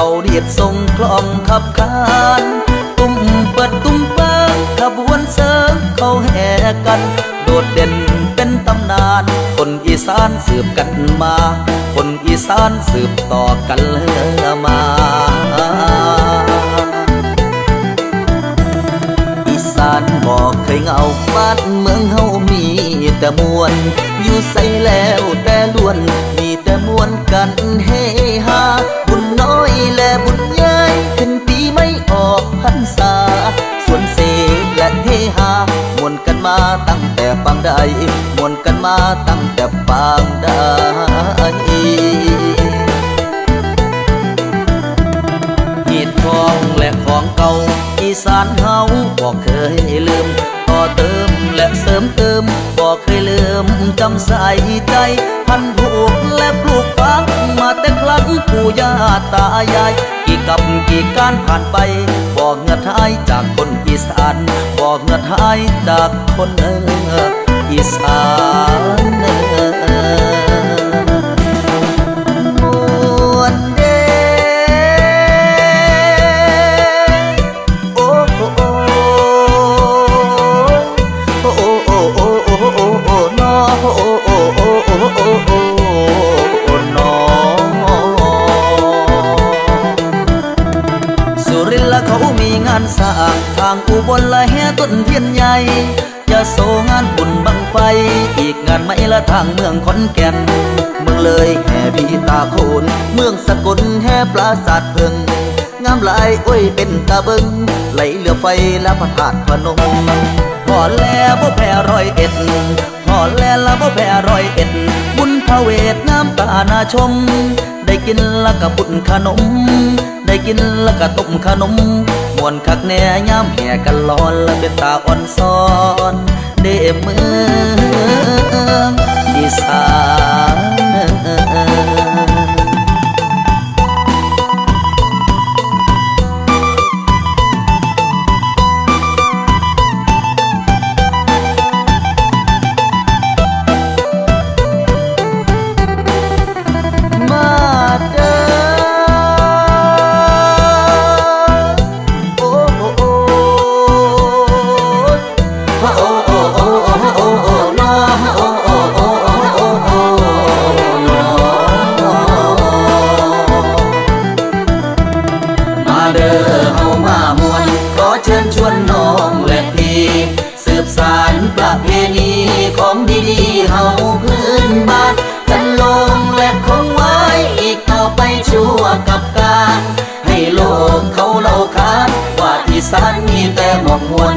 เขาเรียดทรงคลองขับคานตุ้มเปิดตุ้มเปิงขบวนเสริงเขาแห่กันโดดเด่นเป็นตำนานคนอีสานสืบกันมาคนอีสานสืบต่อกันมาอีสานบอกเคยเงาบ้านเมืองเฮามีแต่มวลอยู่ใส่แล้วแต่ล้วนมีแต่มวลกันเฮฮาบุญน้อยและบุญใหญ่ขึ้นปีไม่ออกพรรษาส่วนเสกและเฮฮามวนกันมาตั้งแต่ปางใดมวนกันมาตั้งแต่ปางใดหีดของและของเก่าอีสานเฮาบอกเคยลืมต่อเติมและเสริมเติมบอกเคยลืมจำใส่ใจพันผูกและปลูกฝังมาแต่ครั้งปู่ย่าตายายกี่กับกี่การผ่านไปบอกเงือดหายจากคนอีสานบอกเงือดหายจากคนอีสานมวนเดโอ้โอ้โอ้โอ้โอ้โอ้โอ้โอ้โอ้นอโอ้โอ้โอ้โอ้โอ้โอ้นอสุรินทร์ละเขามีงานสร้างทางอุบลละแห่ต้นเทียนใหญ่ยะโสงานบุญบังไฟอีกงานไม่ละทางเมืองขอนแก่นเมืองเลยแห่พีตาโคนเมืองสกลแห่ปราสาทเพิงงามหลายโอ้ยเป็นตาเบิงไหลเรือไฟและพระธาตุพนมพอแล้วบ่แพ้101พอแล้วละบ่แพ้101บุญพระเวทงามตาหน้าชมได้กินละกะบุญขนมได้กินละกะต้มขนมมวนคักแน่ย้ำแห่กันร้อนละเป็นตาอ่อนซ้อนเด้เมืองอีสานประเพณีของดีๆเฮาพื้นบ้านจันลงและคงไว้อีกต่อไปชั่วกับการให้โลกเขาเล่าขานว่าอีสานมีแต่หมอกมวล